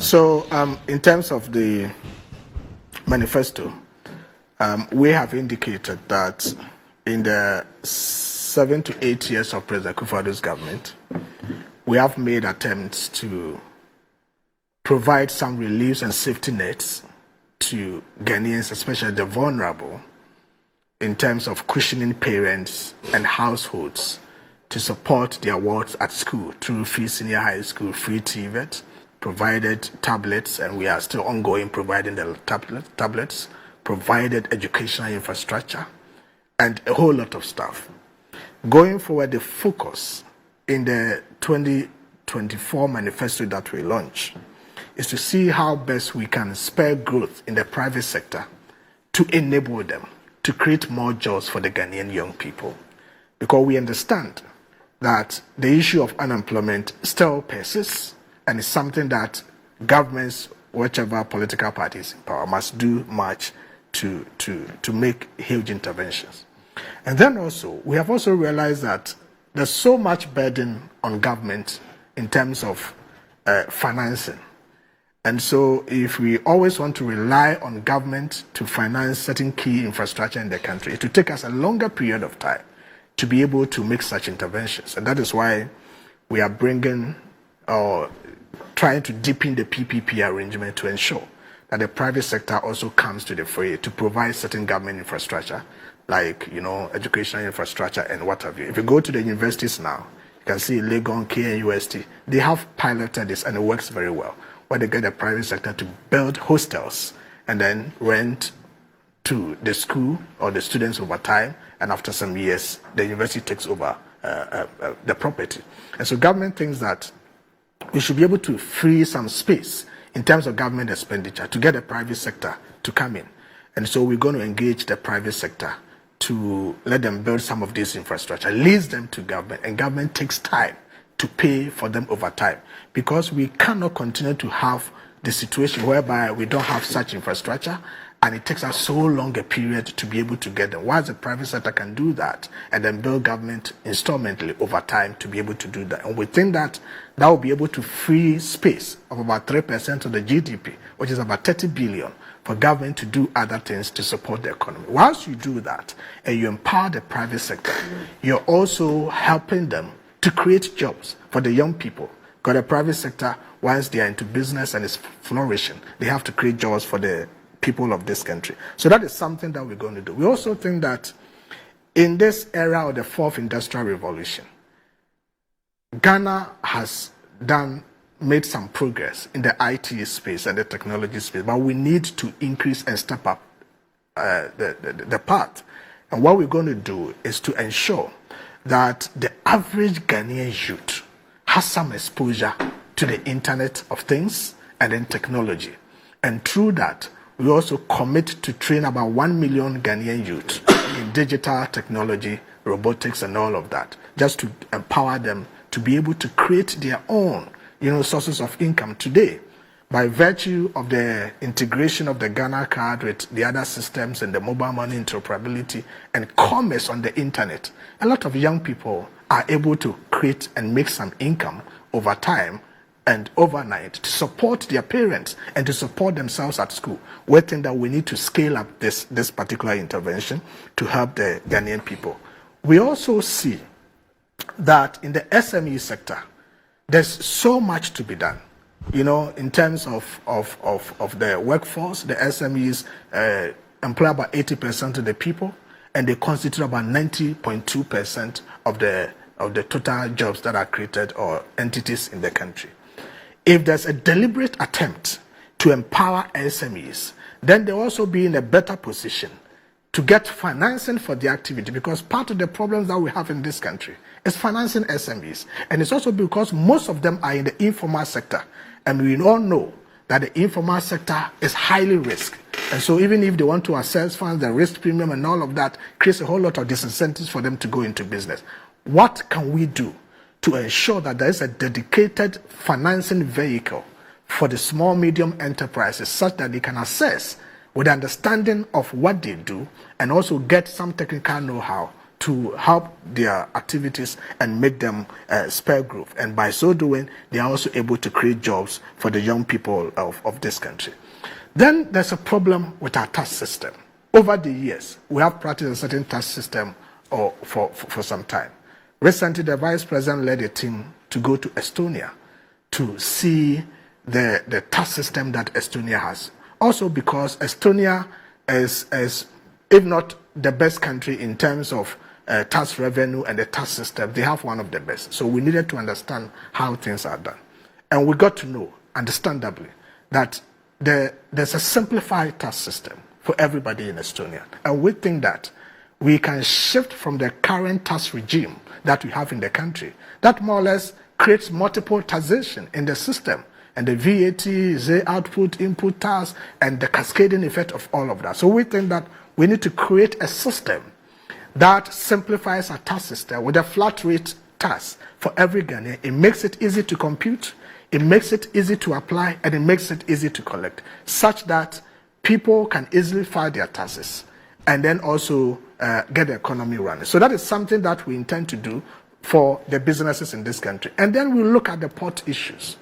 So, in terms of the manifesto, we have indicated that in the 7 to 8 years of President Akufo-Addo's government, we have made attempts to provide some reliefs and safety nets to Ghanaians, especially the vulnerable, in terms of cushioning parents and households to support their works at school through free senior high school, free TVET, provided tablets, and we are still ongoing providing the tablets, provided educational infrastructure, and a whole lot of stuff. Going forward, the focus in the 2024 manifesto that we launch is to see how best we can spur growth in the private sector to enable them to create more jobs for the Ghanaian young people. Because we understand that the issue of unemployment still persists, and it's something that governments, whichever political parties in power, must do much to make huge interventions. And then also, we have also realized that there's so much burden on government in terms of financing. And so if we always want to rely on government to finance certain key infrastructure in the country, it will take us a longer period of time to be able to make such interventions. And that is why we are bringing or trying to deepen the PPP arrangement to ensure that the private sector also comes to the fray to provide certain government infrastructure, like, educational infrastructure and what have you. If you go to the universities now, you can see Legon, KNUST, they have piloted this and it works very well, where they get the private sector to build hostels and then rent to the school or the students over time, and after some years, the university takes over the property. And so government thinks that we should be able to free some space in terms of government expenditure to get the private sector to come in. And so we're going to engage the private sector to let them build some of this infrastructure, lease them to government, and government takes time to pay for them over time, because we cannot continue to have the situation whereby we don't have such infrastructure and it takes us so long a period to be able to get them. Whilst the private sector can do that and then bill government installmentally over time to be able to do that. And we think that that will be able to free space of about 3% of the GDP, which is about 30 billion, for government to do other things to support the economy. Whilst you do that and you empower the private sector, you're also helping them to create jobs for the young people. Because the private sector, once they are into business and it's flourishing, they have to create jobs for the people of this country. So that is something that we're going to do. We also think that in this era of the fourth industrial revolution, Ghana has made some progress in the IT space and the technology space, but we need to increase and step up the path. And what we're going to do is to ensure that the average Ghanaian youth has some exposure to the Internet of Things and then technology. And through that, we also commit to train about 1 million Ghanaian youth in digital technology, robotics, and all of that, just to empower them to be able to create their own, sources of income today. By virtue of the integration of the Ghana card with the other systems and the mobile money interoperability and commerce on the internet, a lot of young people are able to create and make some income over time and overnight to support their parents and to support themselves at school. We think that we need to scale up this particular intervention to help the Ghanaian people. We also see that in the SME sector, there's so much to be done. In terms of the workforce, the SMEs employ about 80% of the people, and they constitute about 90.2% of the total jobs that are created or entities in the country. If there's a deliberate attempt to empower SMEs, then they'll also be in a better position to get financing for the activity, because part of the problems that we have in this country is financing SMEs. And it's also because most of them are in the informal sector. And we all know that the informal sector is highly risk. And so even if they want to access funds, the risk premium and all of that creates a whole lot of disincentives for them to go into business. What can we do to ensure that there is a dedicated financing vehicle for the small, medium enterprises such that they can access with understanding of what they do and also get some technical know-how to help their activities and make them spur growth. And by so doing, they are also able to create jobs for the young people of this country. Then there's a problem with our tax system. Over the years, we have practiced a certain tax system for some time. Recently, the Vice President led a team to go to Estonia to see the tax system that Estonia has. Also because Estonia is, if not the best country in terms of tax revenue and the tax system, they have one of the best. So we needed to understand how things are done. And we got to know, understandably, that there's a simplified tax system for everybody in Estonia. And we think that we can shift from the current tax regime that we have in the country that more or less creates multiple taxation in the system, and the VAT, the output, input tax, and the cascading effect of all of that. So we think that we need to create a system that simplifies our tax system with a flat rate tax for every Ghanaian. It makes it easy to compute, it makes it easy to apply, and it makes it easy to collect, such that people can easily file their taxes and then also get the economy running. So that is something that we intend to do for the businesses in this country. And then we look at the port issues.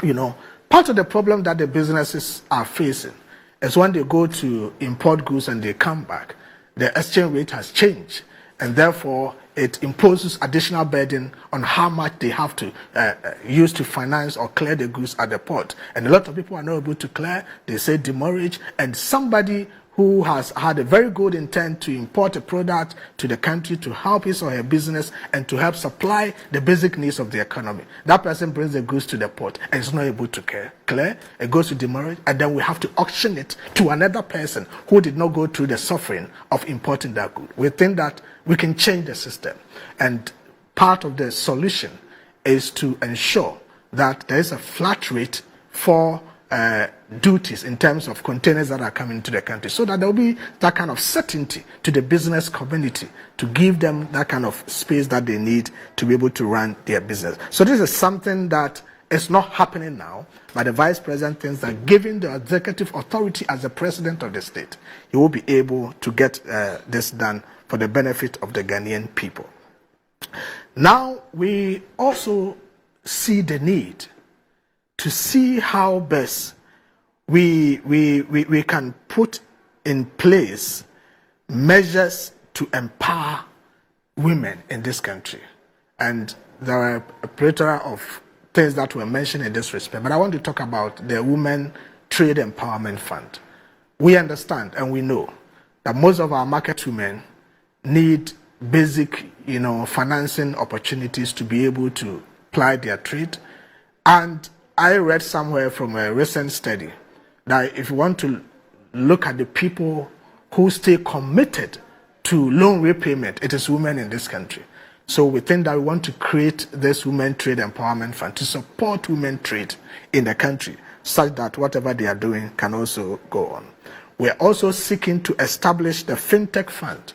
You know, part of the problem that the businesses are facing is when they go to import goods and they come back, the exchange rate has changed, and therefore it imposes additional burden on how much they have to use to finance or clear the goods at the port. And a lot of people are not able to clear. They say demurrage, and somebody who has had a very good intent to import a product to the country to help his or her business and to help supply the basic needs of the economy. That person brings the goods to the port and is not able to clear. It goes to demurrage, and then we have to auction it to another person who did not go through the suffering of importing that good. We think that we can change the system, and part of the solution is to ensure that there is a flat rate for duties in terms of containers that are coming to the country, so that there will be that kind of certainty to the business community to give them that kind of space that they need to be able to run their business. So this is something that is not happening now, but the Vice President thinks that given the executive authority as the President of the state, he will be able to get this done for the benefit of the Ghanaian people. Now, we also see the need to see how best we can put in place measures to empower women in this country. And there are a plethora of things that were mentioned in this respect, but I want to talk about the Women Trade Empowerment Fund. We understand and we know that most of our market women need basic, financing opportunities to be able to ply their trade. And I read somewhere from a recent study that if you want to look at the people who stay committed to loan repayment, it is women in this country. So we think that we want to create this Women Trade Empowerment Fund to support women trade in the country, such that whatever they are doing can also go on. We are also seeking to establish the FinTech Fund.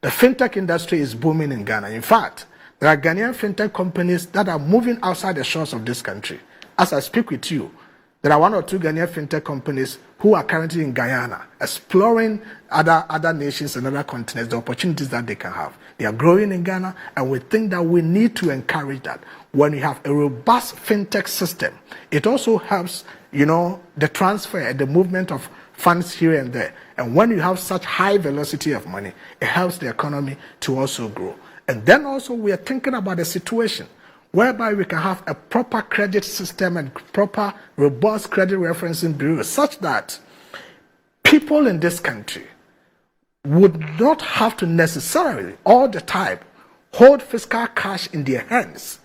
The FinTech industry is booming in Ghana. In fact, there are Ghanaian FinTech companies that are moving outside the shores of this country. As I speak with you, there are 1 or 2 Ghanaian FinTech companies who are currently in Guyana, exploring other nations and other continents, the opportunities that they can have. They are growing in Ghana, and we think that we need to encourage that. When you have a robust FinTech system, it also helps, the transfer and the movement of funds here and there. And when you have such high velocity of money, it helps the economy to also grow. And then also we are thinking about a situation whereby we can have a proper credit system and proper robust credit referencing bureaus, such that people in this country would not have to necessarily all the time hold fiscal cash in their hands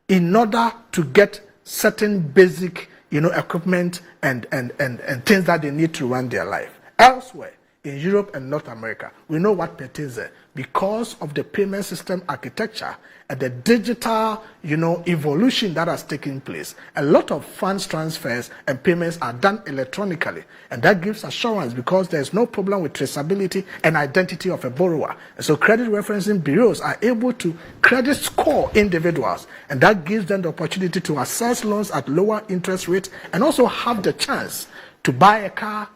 in order to get certain basic equipment and things that they need to run their life. Elsewhere, in Europe and North America, we know what pertains there. Because of the payment system architecture and the digital, evolution that has taken place, a lot of funds transfers and payments are done electronically. And that gives assurance because there's no problem with traceability and identity of a borrower. And so credit referencing bureaus are able to credit score individuals. And that gives them the opportunity to access loans at lower interest rates and also have the chance to buy a car,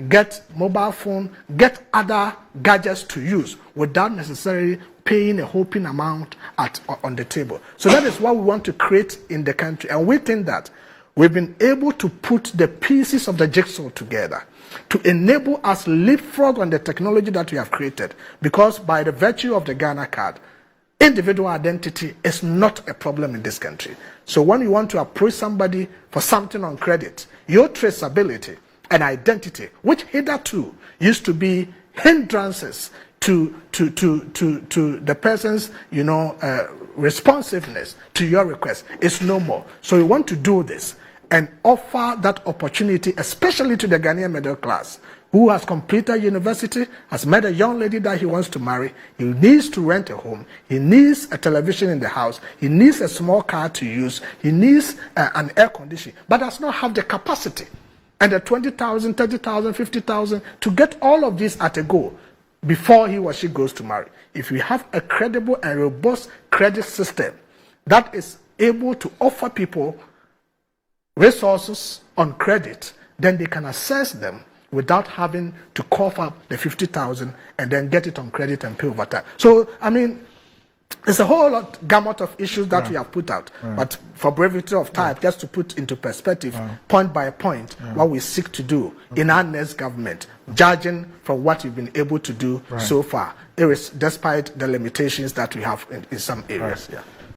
get mobile phone, get other gadgets to use without necessarily paying a whopping amount on the table. So that is what we want to create in the country. And we think that we've been able to put the pieces of the jigsaw together to enable us leapfrog on the technology that we have created. Because by the virtue of the Ghana card, individual identity is not a problem in this country. So when you want to approach somebody for something on credit, your traceability and identity, which hitherto used to be hindrances to the person's, responsiveness to your request, is no more. So we want to do this and offer that opportunity, especially to the Ghanaian middle class, who has completed university, has met a young lady that he wants to marry. He needs to rent a home. He needs a television in the house. He needs a small car to use. He needs an air conditioner, but does not have the capacity and the 20,000, 30,000, 50,000 to get all of this at a go before he or she goes to marry. If we have a credible and robust credit system that is able to offer people resources on credit, then they can access them without having to cough up the 50,000 and then get it on credit and pay over time. So, I mean, it's a whole gamut of issues that we have put out. But for brevity of time, just to put into perspective, point by point, what we seek to do in our next government, judging from what we've been able to do so far, despite the limitations that we have in some areas.